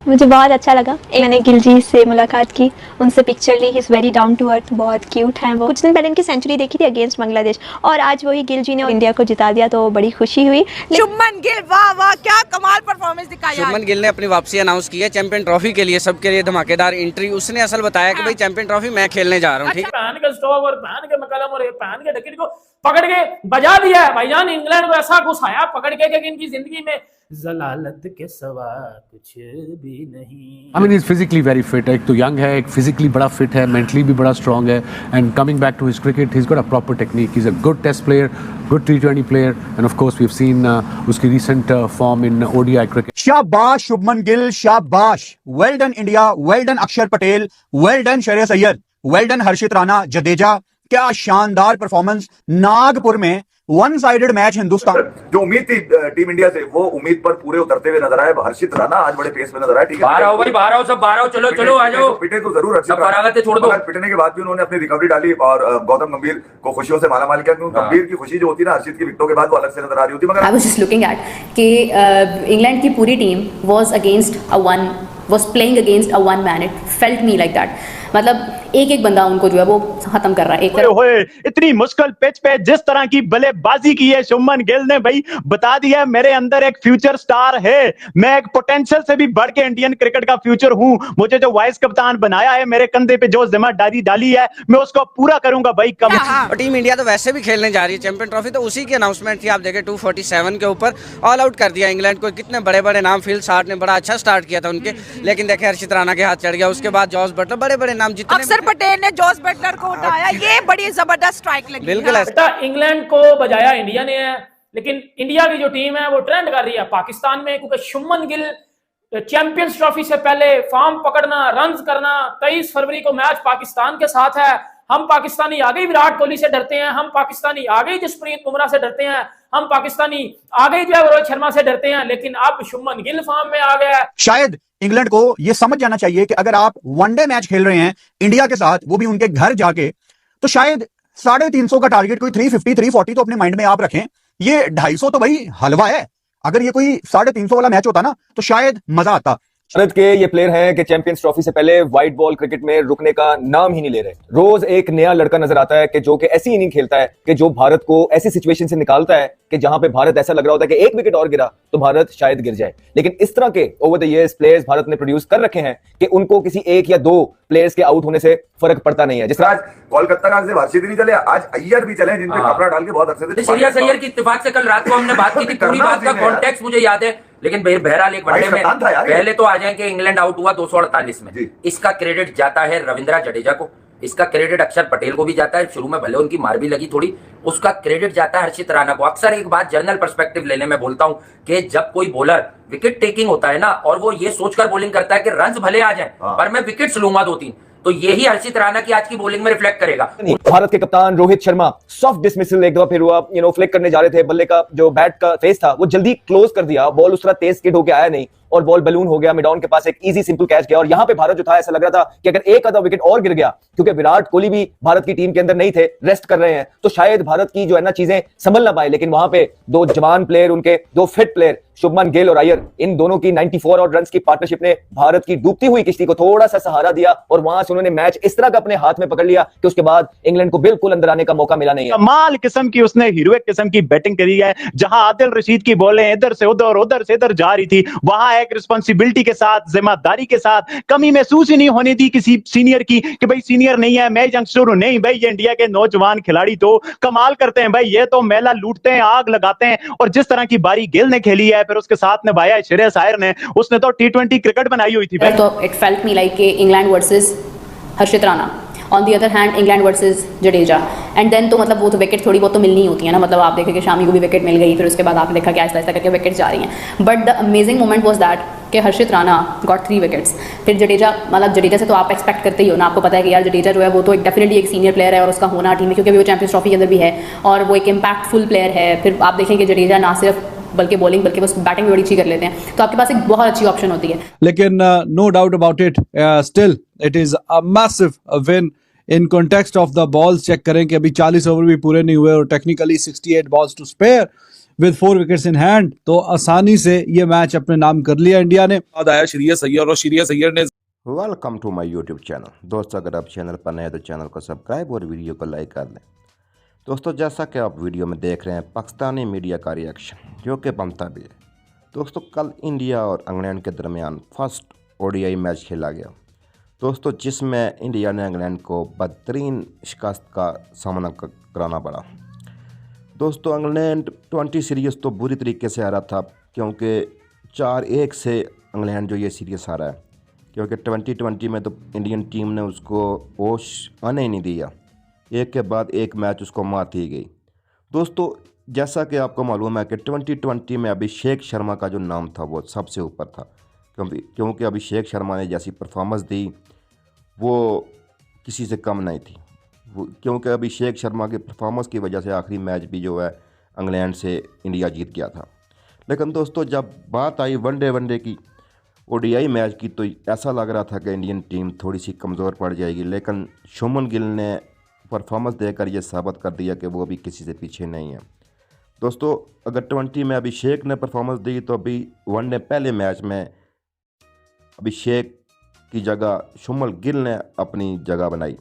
मुझे बहुत अच्छा लगा। मैंने गिल जी से मुलाकात की, उनसे पिक्चर ली। He is very down to earth, बहुत क्यूट हैं वो। कुछ दिन पहले इनकी सेंचुरी देखी थी अगेंस्ट बांग्लादेश, और आज वही गिल जी ने इंडिया को जिता दिया, तो बड़ी खुशी हुई। शुभमन गिल, वाह वाह, क्या कमाल परफॉर्मेंस दिखाई। शुभमन गिल ने अपनी वापसी अनाउंस की है चैंपियन ट्रॉफी के लिए, सबके लिए धमाकेदार एंट्री। उसने असल बताया कि भाई चैंपियन ट्रॉफी मैं खेलने जा रहा हूँ। ठीक, पहन के स्टॉक और पहन के मकलम और पहन के डकिट को पकड़ के बजा दिया है भाईजान। इंग्लैंड को ऐसा घुसाया पकड़ के कि इनकी जिंदगी में जलालत के सवा कुछ भी नहीं। I mean, he's physically very fit. एक तो young है, एक physically बड़ा fit है, mentally भी बड़ा strong है, and coming back to his cricket, he's got a proper technique. He's a good test player, good T20 player, and of course we've seen उसकी recent form in ODI cricket. शाबाश शुभमन गिल, शाबाश। Well done India, well done Axar Patel, well done Shreyas Iyer, well done Harshit Rana, Jadeja. क्या शानदार performance. Nagpur में one sided match Hindustan. जो उम्मीद थी team India से, वो उम्मीद पर पूरे उतरते हुए नजर आए। हर्षित राणा आज बड़े पेस में नजर आए। ठीक है, बाहर आओ भाई, बाहर आओ, सब बाहर आओ, चलो चलो आ जाओ। पिटे तो जरूर हर्षित राणा, छोड़ दो। पिटने के बाद भी उन्होंने अपनी रिकवरी डाली और गौतम गंभीर को खुशियों से मालामाल किया। क्योंकि गंभीर की खुशी जो होती है ना हर्षित की विकेटों के बाद, वो अलग से नजर आ रही होती है। मगर I was just looking at कि इंग्लैंड की पूरी team was playing against a one man. It felt me like that. मतलब एक एक बंदा उनको जो है वो खत्म कर रहा है। एक इतनी मुश्किल पिच पे जिस तरह की बल्लेबाजी की है शुभमन गिल ने, भाई बता दिया मेरे अंदर एक फ्यूचर स्टार है। मैं एक पोटेंशियल से भी बढ़ के इंडियन क्रिकेट का फ्यूचर हूं। मुझे जो वाइस कप्तान बनाया है, मेरे कंधे पे जो जिम्मेदारी डाली है, मैं उसको पूरा करूंगा भाई। कब और टीम इंडिया तो वैसे भी खेलने जा रही है चैंपियन ट्रॉफी, तो उसी की अनाउंसमेंट थी। आप देखें 247 के ऊपर ऑल आउट कर दिया इंग्लैंड को। कितने बड़े बड़े नाम, फिल शार्ट ने बड़ा अच्छा स्टार्ट किया था उनके, लेकिन देखे हर्षित राणा के हाथ चढ़ गया। उसके बाद जॉस बटलर, बड़े बड़े नाम जितने, अक्षर पटेल ने जॉस बटलर को उठाया। ये बड़ी जबरदस्त स्ट्राइक लगी। बिल्कुल ऐसा इंग्लैंड को बजाया इंडिया ने है, लेकिन इंडिया की जो टीम है वो ट्रेंड कर रही है पाकिस्तान में, क्योंकि शुभमन गिल चैंपियंस ट्रॉफी से पहले फॉर्म पकड़ना, रन्स करना। 23 फरवरी को मैच पाकिस्तान के साथ है। हम पाकिस्तानी आगे विराट कोहली से डरते हैं, हम पाकिस्तानी आगे जसप्रीत बुमराह से डरते हैं, हम पाकिस्तानी आगे जो है रोहित शर्मा से डरते हैं, लेकिन अब शुभमन गिल फॉर्म में आ गया है। शायद इंग्लैंड को यह समझ जाना चाहिए कि अगर आप वनडे मैच खेल रहे हैं इंडिया के साथ, वो भी उनके घर जाके, तो शायद 350 का टारगेट कोई 350 340 तो अपने माइंड में आप रखें। ये 250 तो भाई हलवा है। अगर ये कोई 350 वाला मैच होता ना, तो शायद मजा आता। भारत के ये प्लेयर हैं कि चैंपियंस ट्रॉफी से पहले व्हाइट बॉल क्रिकेट में रुकने का नाम ही नहीं ले रहे। रोज एक नया लड़का नजर आता है कि जो कि ऐसी इनिंग खेलता है कि जो भारत को ऐसी सिचुएशन से निकालता है कि जहां पे भारत ऐसा लग रहा होता है कि एक विकेट और गिरा तो भारत शायद गिर जाए। लेकिन इस तरह के over the years players Bharat ने प्रोड्यूस कर रखे हैं कि उनको किसी एक या दो प्लेयर्स के आउट होने से फर्क पड़ता नहीं है। जिस आज कोलकाता का सिर्फ हर्षित नहीं चले, आज अय्यर भी चले, जिनपे कपड़ा डाल के बहुत अच्छे से। श्रेयस अय्यर की इत्तेफाक से कल रात को हमने बात की थी, पूरी बात का कॉन्टेक्स्ट मुझे याद है। लेकिन बहरहाल एक वनडे में पहले तो आ जाए कि इंग्लैंड आउट हुआ 248 में। इसका क्रेडिट जाता है रविंद्रा जडेजा को, इसका क्रेडिट अक्षर पटेल को भी जाता है। शुरू में भले उनकी मार भी लगी थोड़ी, उसका क्रेडिट जाता है हर्षित राणा को। अक्सर एक बात जर्नल पर्सपेक्टिव लेने में बोलता हूं कि जब कोई बॉलर विकेट टेकिंग होता है ना, और वो ये सोचकर बॉलिंग करता है कि रन्स भले आ जाए पर मैं विकेट्स लूंगा 2-3, तो यही हर्षित राणा की आज की बॉलिंग में रिफ्लेक्ट करेगा। भारत के कप्तान रोहित शर्मा सॉफ्ट डिसमिसल एक दफा फिर हुआ, फ्लिक करने जा रहे थे, बल्ले का जो बैट का फेस था वो जल्दी क्लोज कर दिया, बॉल उस तरह तेज स्किड होके आया नहीं और बॉल बलून हो गया, मिड ऑन के पास एक इजी सिंपल कैच गया। और यहां पे भारत जो था, ऐसा लग रहा था कि अगर एक आधा विकेट और गिर गया, क्योंकि विराट कोहली भी भारत की टीम के अंदर नहीं थे, रेस्ट कर रहे हैं, तो शायद भारत की जो है ना चीजें संभल ना पाए। लेकिन वहां पे दो जवान प्लेयर, उनके दो फिट प्लेयर शुभमन गिल और अय्यर, इन दोनों की 94 और रन्स की पार्टनरशिप ने भारत की डूबती हुई किश्ती को थोड़ा सा सहारा दिया और वहां से उन्होंने मैच इस तरह का अपने हाथ में पकड़ लिया कि उसके बाद इंग्लैंड को बिल्कुल अंदर आने का मौका मिला नहीं है। कमाल किस्म की उसने हीरोइक किस्म की बैटिंग करी है। जहां आदिल रशीद की बॉलें इधर से उधर जा रही थी, वहां एक रिस्पांसिबिलिटी के साथ, जिम्मेदारी के साथ, कमी महसूस ही नहीं होने दी किसी सीनियर की कि भाई सीनियर नहीं है, मैं यंगस्टर हूं। नहीं भाई, ये इंडिया के नौजवान खिलाड़ी तो कमाल करते हैं भाई। ये तो मेला लूटते हैं, आग लगाते हैं। और जिस तरह की बारी गिल ने खेली है, फिर उसके साथ निभाया श्रेयस अय्यर ने, उसने तो T20 क्रिकेट बनाई हुई थी। तो it felt me like England versus Harshit Rana, on the other hand England versus Jadeja, and then तो मतलब वो तो विकेट थोड़ी बहुत तो मिलनी होती है ना। मतलब आप देखें कि शामी को भी विकेट मिल गई, फिर उसके बाद आपने देखा कि आहिस्ता आहिस्ता करके विकेट जा रही हैं। But the amazing moment was that कि हर्षित राणा गॉट 3 विकेट्स। फिर जडेजा, मतलब जडेजा से तो आप एक्सपेक्ट करते ही हो ना, आपको पता है कि यार जडेजा जो है वो तो एक डेफिनेटली एक सीनियर प्लेयर है और उसका होना टीम में, क्योंकि वो चैंपियंस ट्रॉफी के अंदर भी है और वो एक इम्पैक्टफुल प्लेयर है। फिर आप देखें कि जडेजा ना सिर्फ बल्कि बॉलिंग बल्कि वो बैटिंग भी बड़ी अच्छी कर लेते हैं, तो आपके पास एक बहुत अच्छी ऑप्शन होती है। लेकिन no doubt about it, still it is a massive win in context of the balls. Check करें कि अभी 40 ओवर भी पूरे नहीं हुए और technically 68 balls to spare, with 4 wickets in hand. तो आसानी से ये मैच अपने नाम कर लिया इंडिया ने. बाद आया श्रेयस अय्यर और श्रेयस अय्यर ने welcome to my YouTube channel. दोस्तों अगर आप चैनल पर नए हैं तो चैनल को सब्सक्राइब और वीडियो को लाइक कर दें. दोस्तों जैसा कि आप वीडियो में देख रहे हैं पाकिस्तानी मीडिया का रिएक्शन जो कि बनता भी है. दोस्तों कल इंडिया और इंग्लैंड के दरमियान फर्स्ट ओडीआई मैच खेला गया दोस्तों, जिसमें इंडिया ने इंग्लैंड को बदतरीन शिकस्त का सामना कराना पड़ा. दोस्तों इंग्लैंड 20 सीरीज़ तो बुरी तरीके से हारा था, क्योंकि 4-1 से इंग्लैंड जो ये सीरीज़ हारा है, क्योंकि 2020 में तो इंडियन टीम ने उसको होश आने ही नहीं दिया. एक के बाद एक मैच उसको मात दी गई. दोस्तों जैसा कि आपको मालूम है कि 2020 में अभिषेक शर्मा का जो नाम था वो सबसे ऊपर था, क्योंकि अभिषेक शर्मा ने जैसी परफॉर्मेंस दी वो किसी से कम नहीं थी. क्योंकि अभिषेक शर्मा की परफॉर्मेंस की वजह से आखिरी मैच भी जो है इंग्लैंड से इंडिया जीत गया था. लेकिन दोस्तों जब बात आई वनडे की ओडीआई मैच की तो ऐसा लग रहा था कि इंडियन टीम थोड़ी सी कमज़ोर पड़ जाएगी, लेकिन शुभमन गिल ने परफॉर्मेंस देकर ये साबित कर दिया कि वो अभी किसी से पीछे नहीं है. दोस्तों अगर 20 में अभिषेक ने परफॉर्मेंस दी तो अभी वनडे पहले मैच में अभिषेक की जगह शुभमन गिल ने अपनी जगह बनाई.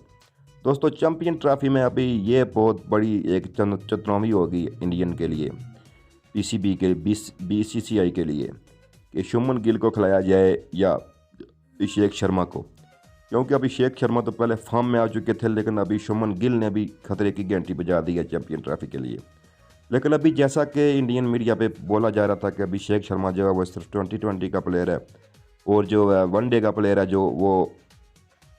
दोस्तों चैंपियन ट्रॉफी में अभी ये बहुत बड़ी एक चुनौती होगी इंडियन के लिए, पीसीबी के बीसीसीआई के लिए, कि शुभमन गिल को खिलाया जाए या अभिषेक शर्मा को, क्योंकि अभिषेक शर्मा तो पहले फॉर्म में आ चुके थे, लेकिन अभी शुभमन गिल ने भी खतरे की घंटी बजा दी है चैंपियन ट्रॉफी के लिए. लेकिन अभी जैसा कि इंडियन मीडिया पे बोला जा रहा था कि अभिषेक शर्मा जो है वो सिर्फ 2020 का प्लेयर है और जो है वनडे का प्लेयर है जो वो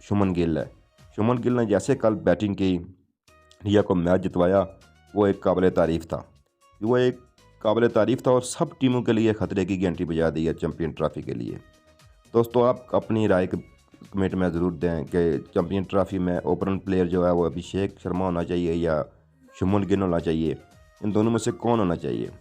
शुभमन गिल है. शुभमन गिल ने जैसे कल बैटिंग की, इंडिया को मैच जितवाया, वो एक काबिल तारीफ़ था और सब टीमों के लिए ख़तरे की घंटी बजा दी है चैंपियन ट्रॉफी के लिए. दोस्तों आप अपनी राय कमेंट में ज़रूर दें कि चैंपियन ट्रॉफी में ओपनर प्लेयर जो है वो अभिषेक शर्मा होना चाहिए या शुभमन गिल होना चाहिए, इन दोनों में से कौन होना चाहिए.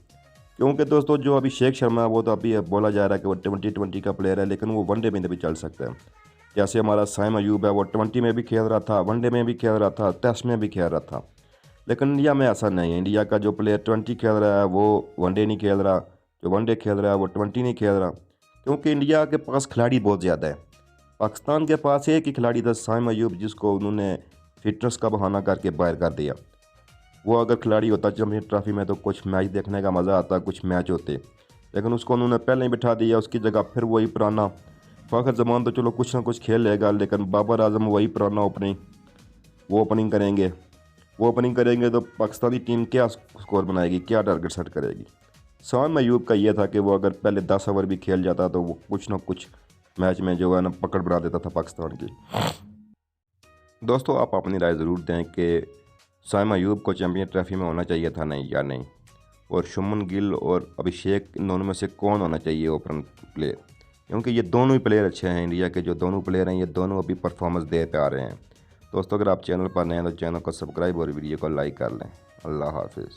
क्योंकि दोस्तों जो अभिषेक शर्मा है वो तो अभी बोला जा रहा है कि वो 2020 का प्लेयर है, लेकिन वो वनडे में भी चल सकता है. जैसे हमारा साइम अयूब है वो 20 में भी खेल रहा था, वनडे में भी खेल रहा था, टेस्ट में भी खेल रहा था. लेकिन इंडिया में ऐसा नहीं है. इंडिया का जो प्लेयर 20 खेल रहा है वो वनडे नहीं खेल रहा, जो वनडे खेल रहा है वो 20 नहीं खेल रहा, क्योंकि इंडिया के पास खिलाड़ी बहुत ज़्यादा है. पाकिस्तान के पास एक ही खिलाड़ी था साइम अयूब, जिसको उन्होंने फिटनेस का बहाना करके बाहर कर दिया. वो अगर खिलाड़ी होता चैंपियन ट्रॉफी में तो कुछ मैच देखने का मज़ा आता, कुछ मैच होते, लेकिन उसको उन्होंने पहले ही बिठा दिया. उसकी जगह फिर वही पुराना फ़खर जमान तो चलो कुछ ना कुछ खेल लेगा, लेकिन बाबर आजम वही पुराना ओपनिंग करेंगे तो पाकिस्तानी टीम क्या स्कोर बनाएगी, क्या टारगेट सेट करेगी. साइम अयूब का ये था कि वो अगर पहले 10 ओवर भी खेल जाता तो वो कुछ ना कुछ मैच में जो है ना पकड़ बना देता था पाकिस्तान की. दोस्तों आप अपनी राय ज़रूर दें कि साइम अयूब को चैंपियन ट्रॉफी में होना चाहिए था नहीं या नहीं, और शुभमन गिल और अभिषेक इन दोनों में से कौन होना चाहिए ओपनर प्लेयर, क्योंकि ये दोनों ही प्लेयर अच्छे हैं. इंडिया के जो दोनों प्लेयर हैं ये दोनों अभी परफॉर्मेंस दे पे आ रहे हैं. दोस्तों अगर आप चैनल पर नए हैं तो चैनल को सब्सक्राइब और वीडियो को लाइक कर लें. अल्लाह हाफिज़.